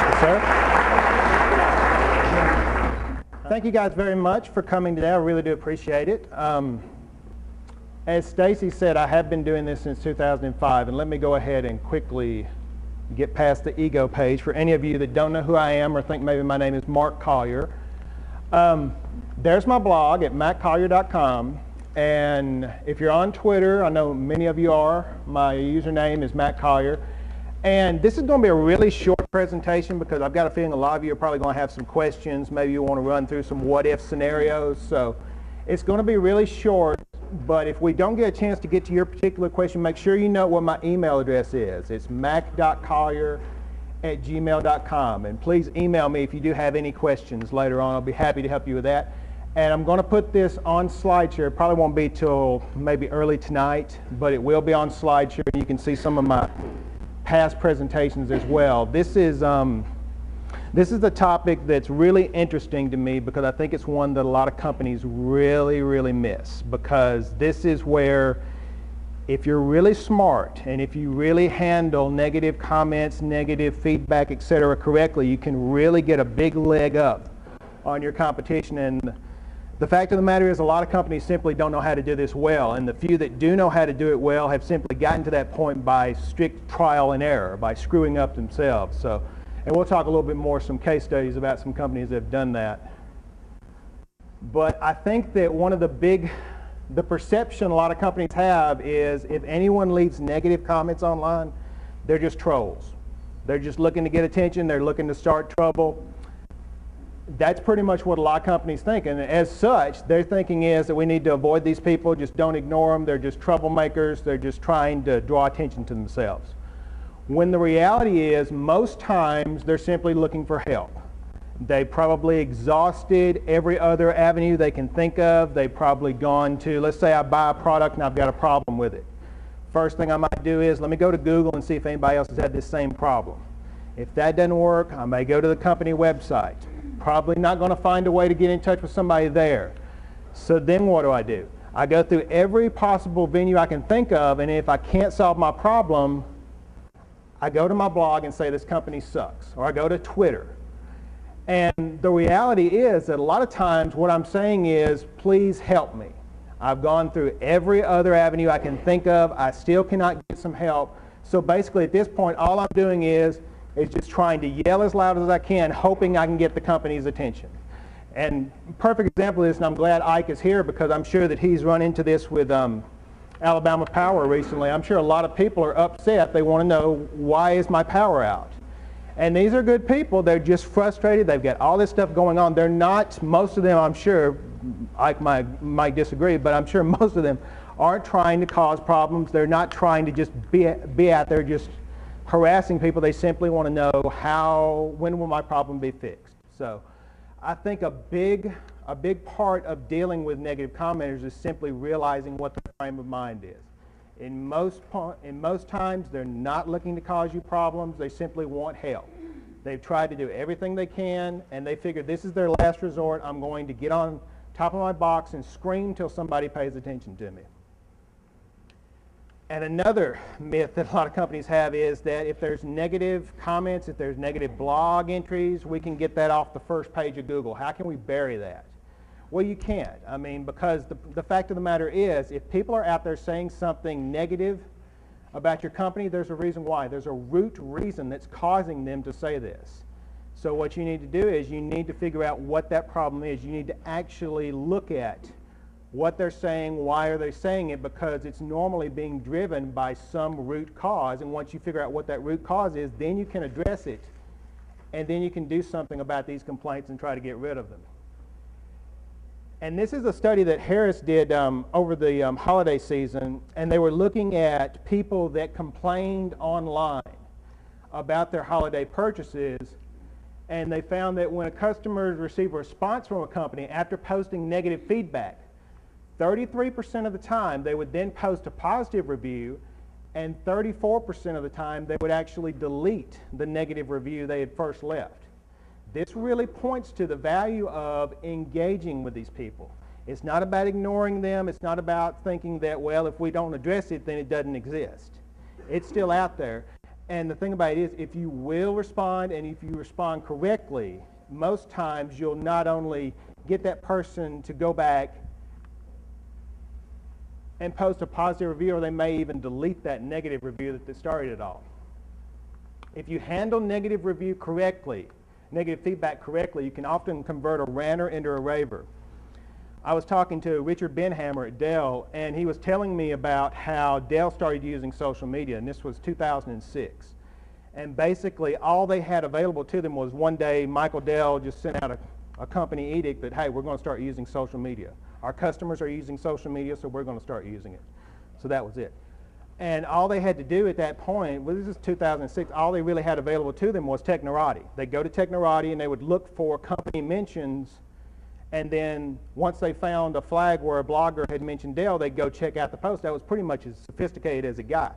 Yes, sir. Thank you guys very much for coming today. I really do appreciate it. As Stacy said, I have been doing this since 2005, and let me go ahead and quickly get past the ego page. For any of you that don't know who I am or think maybe my name is Mack Collier, there's my blog at mackcollier.com, and if you're on Twitter, I know many of you are, my username is Mack Collier, and this is going to be a really short presentation because I've got a feeling a lot of you are probably going to have some questions. Maybe you want to run through some what-if scenarios, so it's going to be really short. But if we don't get a chance to get to your particular question, make sure you know what my email address is. It's mack.collier@gmail.com. And please email me if you do have any questions later on. I'll be happy to help you with that. And I'm going to put this on SlideShare. It probably won't be till maybe early tonight, but it will be on SlideShare. You can see some of my past presentations as well. This is the topic that's really interesting to me because I think it's one that a lot of companies really miss, because this is where, if you're really smart and if you really handle negative comments, negative feedback, etc. correctly, you can really get a big leg up on your competition. And the fact of the matter is, a lot of companies simply don't know how to do this well, and the few that do know how to do it well have simply gotten to that point by strict trial and error, by screwing up themselves. And we'll talk a little bit more, some case studies about some companies that have done that. But I think that one of the perception a lot of companies have is if anyone leaves negative comments online, they're just trolls. They're just looking to get attention, they're looking to start trouble. That's pretty much what a lot of companies think, and as such, their thinking is that we need to avoid these people, just don't ignore them, they're just troublemakers, they're just trying to draw attention to themselves. When the reality is, most times they're simply looking for help. They probably exhausted every other avenue they can think of. They've probably gone to, let's say I buy a product and I've got a problem with it. First thing I might do is, let me go to Google and see if anybody else has had this same problem. If that doesn't work, I may go to the company website. Probably not going to find a way to get in touch with somebody there. So then what do? I go through every possible venue I can think of, and if I can't solve my problem, I go to my blog and say this company sucks, or I go to Twitter. And the reality is that a lot of times what I'm saying is, please help me. I've gone through every other avenue I can think of. I still cannot get some help. So basically at this point, all I'm doing is just trying to yell as loud as I can, hoping I can get the company's attention. And a perfect example of this, and I'm glad Ike is here because I'm sure that he's run into this with Alabama Power recently. I'm sure a lot of people are upset. They want to know, why is my power out? And these are good people. They're just frustrated. They've got all this stuff going on. They're not, most of them, I'm sure, Ike might disagree, but I'm sure most of them aren't trying to cause problems. They're not trying to just be out there just harassing people. They simply want to know when will my problem be fixed? So I think a big part of dealing with negative commenters is simply realizing what the frame of mind is. In most times, they're not looking to cause you problems. They simply want help. They've tried to do everything they can, and they figure this is their last resort. I'm going to get on top of my box and scream till somebody pays attention to me. And another myth that a lot of companies have is that if there's negative comments, if there's negative blog entries, we can get that off the first page of Google. How can we bury that? Well, you can't. I mean, because the fact of the matter is, if people are out there saying something negative about your company, there's a reason why. There's a root reason that's causing them to say this. So what you need to do is you need to figure out what that problem is. You need to actually look at what they're saying, why are they saying it, because it's normally being driven by some root cause, and once you figure out what that root cause is, then you can address it, and then you can do something about these complaints and try to get rid of them. And this is a study that Harris did over the holiday season, and they were looking at people that complained online about their holiday purchases, and they found that when a customer received a response from a company after posting negative feedback, 33% of the time they would then post a positive review, and 34% of the time they would actually delete the negative review they had first left. This really points to the value of engaging with these people. It's not about ignoring them. It's not about thinking that, well, if we don't address it, then it doesn't exist. It's still out there. And the thing about it is, if you will respond and if you respond correctly, most times you'll not only get that person to go back and post a positive review, or they may even delete that negative review that they started it all. If you handle negative review correctly, negative feedback correctly, you can often convert a ranter into a raver. I was talking to Richard Benhammer at Dell, and he was telling me about how Dell started using social media, and this was 2006. And basically all they had available to them was one day Michael Dell just sent out a company edict that, hey, we're going to start using social media. Our customers are using social media, so we're going to start using it. So that was it. And all they had to do at that point, well, this is 2006, all they really had available to them was Technorati. They'd go to Technorati and they would look for company mentions, and then once they found a flag where a blogger had mentioned Dell, they'd go check out the post. That was pretty much as sophisticated as it got.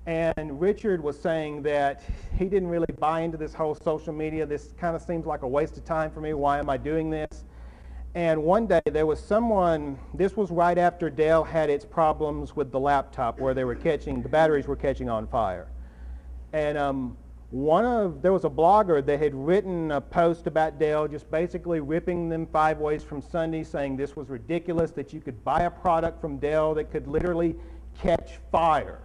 And Richard was saying that he didn't really buy into this whole social media. This kind of seems like a waste of time for me. Why am I doing this? And one day there was someone, this was right after Dell had its problems with the laptop where they were the batteries were catching on fire. And there was a blogger that had written a post about Dell, just basically ripping them 5 ways from Sunday, saying this was ridiculous, that you could buy a product from Dell that could literally catch fire.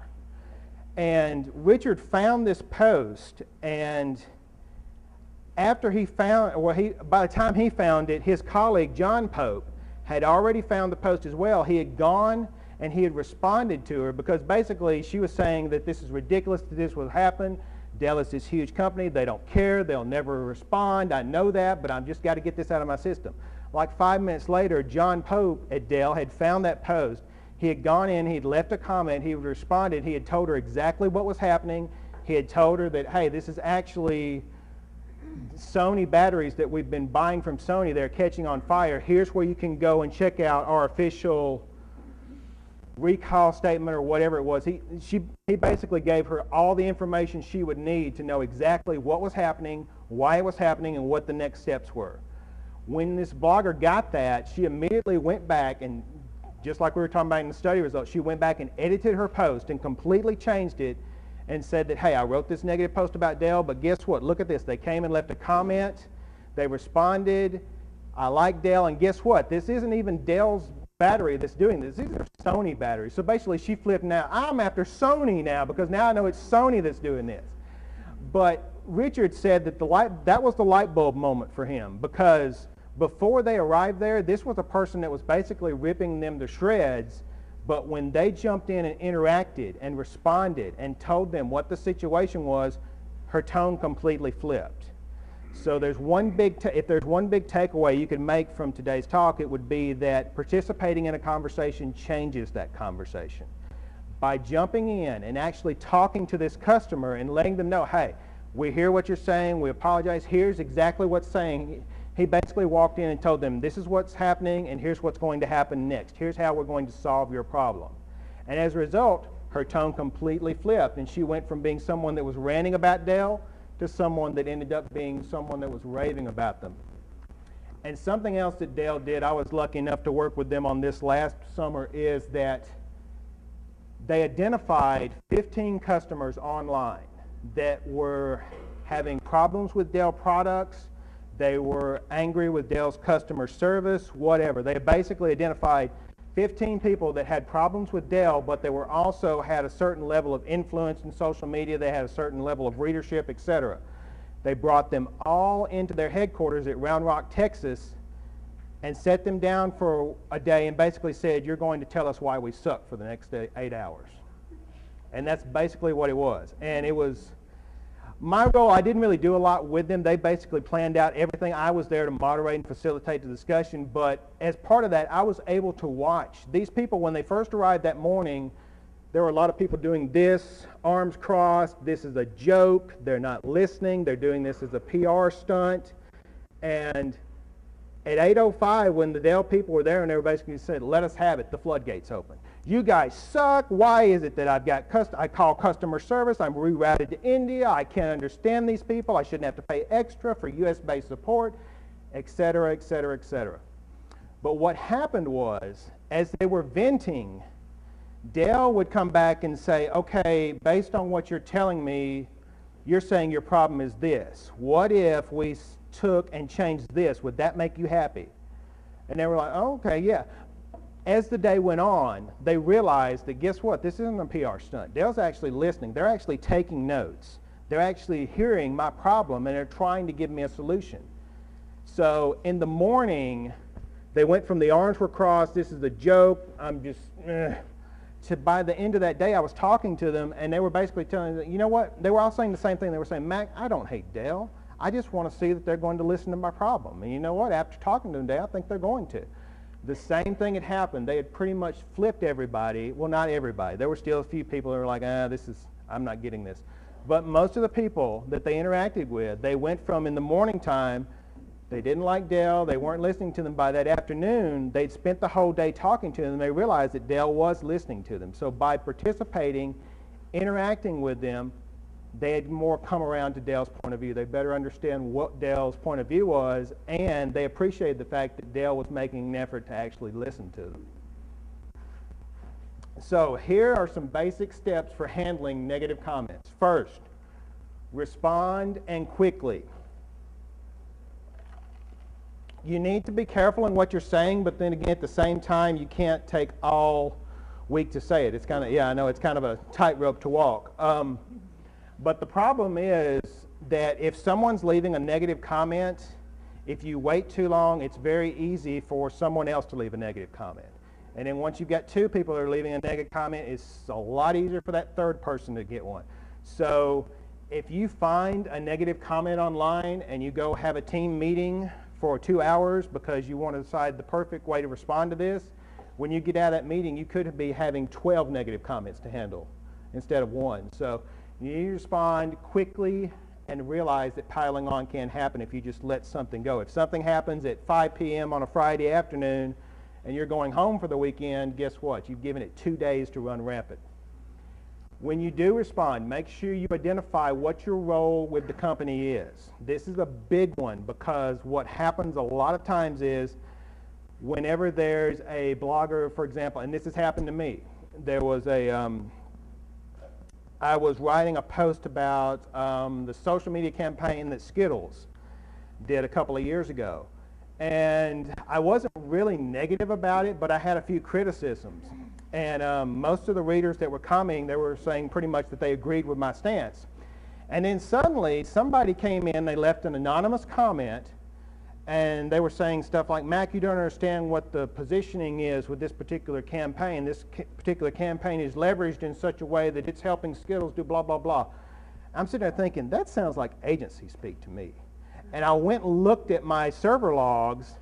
And Richard found this post, and after he found, by the time he found it, his colleague John Pope had already found the post as well. He had gone and he had responded to her because basically she was saying that this is ridiculous that this would happen. Dell is this huge company. They don't care. They'll never respond. I know that, but I've just got to get this out of my system. Like 5 minutes later, John Pope at Dell had found that post. He had gone in. He had left a comment. He had responded. He had told her exactly what was happening. He had told her that, hey, this is actually Sony batteries that we've been buying from Sony. They're catching on fire. Here's where you can go and check out our official recall statement or whatever it was. He basically gave her all the information she would need to know exactly what was happening, why it was happening, and what the next steps were. When this blogger got that, she immediately went back and, just like we were talking about in the study results, she went back and edited her post and completely changed it and said that, hey, I wrote this negative post about Dell, but guess what? Look at this. They came and left a comment. They responded. I like Dell, and guess what? This isn't even Dell's battery that's doing this. These are Sony batteries. So basically she flipped now. I'm after Sony now because now I know it's Sony that's doing this. But Richard said that that was the light bulb moment for him, because before they arrived there, this was a person that was basically ripping them to shreds. But when they jumped in and interacted and responded and told them what the situation was, her tone completely flipped. So if there's one big takeaway you could make from today's talk, it would be that participating in a conversation changes that conversation. By jumping in and actually talking to this customer and letting them know, hey, we hear what you're saying, we apologize, here's exactly what's saying. He basically walked in and told them, this is what's happening and here's what's going to happen next. Here's how we're going to solve your problem. And as a result, her tone completely flipped, and she went from being someone that was ranting about Dell to someone that ended up being someone that was raving about them. And something else that Dell did, I was lucky enough to work with them on this last summer, is that they identified 15 customers online that were having problems with Dell products. They were angry with Dell's customer service, whatever. They basically identified 15 people that had problems with Dell, but they were also had a certain level of influence in social media. They had a certain level of readership, etc. They brought them all into their headquarters at Round Rock, Texas, and set them down for a day and basically said, you're going to tell us why we suck for the next 8 hours. And that's basically what it was. And it was my role. I didn't really do a lot with them. They basically planned out everything. I was there to moderate and facilitate the discussion, but as part of that, I was able to watch these people. When they first arrived that morning, there were a lot of people doing this, arms crossed, this is a joke, they're not listening, they're doing this as a PR stunt. And at 8:05, when the Dell people were there and they were basically said, let us have it, the floodgates open. You guys suck. Why is it that I call customer service, I'm rerouted to India, I can't understand these people, I shouldn't have to pay extra for US-based support, etc., etc., etc. But what happened was, as they were venting, Dale would come back and say, okay, based on what you're telling me, you're saying your problem is this. What if we took and changed this? Would that make you happy? And they were like, oh, okay, yeah. As the day went on, they realized that, guess what? This isn't a PR stunt. Dale's actually listening. They're actually taking notes. They're actually hearing my problem, and they're trying to give me a solution. So in the morning, they went from the arms were crossed, this is a joke, I'm just, to by the end of that day, I was talking to them, and they were basically telling me, you know what? They were all saying the same thing. They were saying, Mac, I don't hate Dale. I just want to see that they're going to listen to my problem. And you know what? After talking to them today, I think they're going to. The same thing had happened. They had pretty much flipped everybody. Well, not everybody. There were still a few people who were like, I'm not getting this. But most of the people that they interacted with, they went from in the morning time, they didn't like Dale, they weren't listening to them. By that afternoon, they'd spent the whole day talking to them, and they realized that Dale was listening to them. So by participating, interacting with them, they had more come around to Dale's point of view. They better understand what Dale's point of view was, and they appreciated the fact that Dale was making an effort to actually listen to them. So here are some basic steps for handling negative comments. First, respond and quickly. You need to be careful in what you're saying, but then again, at the same time, you can't take all week to say it. It's kind of, I know it's kind of a tightrope to walk. But the problem is that if someone's leaving a negative comment, if you wait too long, it's very easy for someone else to leave a negative comment. And then once you've got two people that are leaving a negative comment, it's a lot easier for that third person to get one. So if you find a negative comment online and you go have a team meeting for 2 hours because you want to decide the perfect way to respond to this, when you get out of that meeting, you could be having 12 negative comments to handle instead of one. So you need to respond quickly and realize that piling on can happen if you just let something go. If something happens at 5 p.m. on a Friday afternoon and you're going home for the weekend, guess what? You've given it 2 days to run rampant. When you do respond, make sure you identify what your role with the company is. This is a big one because what happens a lot of times is whenever there's a blogger, for example, and this has happened to me, there was I was writing a post about the social media campaign that Skittles did a couple of years ago. And I wasn't really negative about it, but I had a few criticisms. And most of the readers that were commenting, they were saying pretty much that they agreed with my stance. And then suddenly, somebody came in, they left an anonymous comment, and they were saying stuff like, Mac, you don't understand what the positioning is with this particular campaign. This particular campaign is leveraged in such a way that it's helping Skittles do blah, blah, blah. I'm sitting there thinking, that sounds like agency speak to me. And I went and looked at my server logs,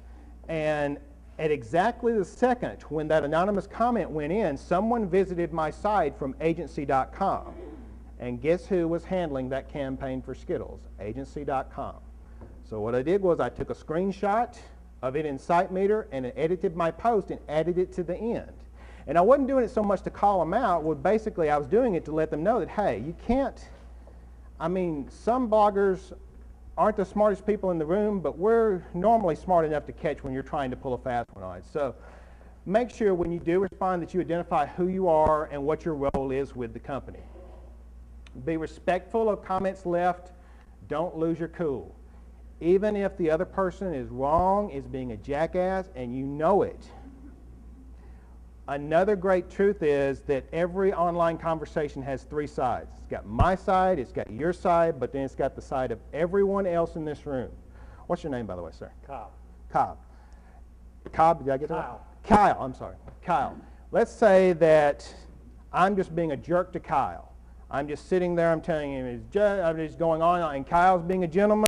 and at exactly the second when that anonymous comment went in, someone visited my site from agency.com. And guess who was handling that campaign for Skittles? Agency.com. So what I did was I took a screenshot of it in SiteMeter and edited my post and added it to the end. And I wasn't doing it so much to call them out. Well, basically, I was doing it to let them know that, hey, you can't, some bloggers aren't the smartest people in the room, but we're normally smart enough to catch when you're trying to pull a fast one on it. So make sure when you do respond that you identify who you are and what your role is with the company. Be respectful of comments left. Don't lose your cool. Even if the other person is wrong, is being a jackass, and you know it. Another great truth is that every online conversation has three sides. It's got my side, it's got your side, but then it's got the side of everyone else in this room. What's your name, by the way, sir? Kyle. Kyle. Cobb, did I get that? Kyle. Kyle, I'm sorry. Kyle. Let's say that I'm just being a jerk to Kyle. I'm just sitting there, I'm telling him, I'm just going on, and Kyle's being a gentleman.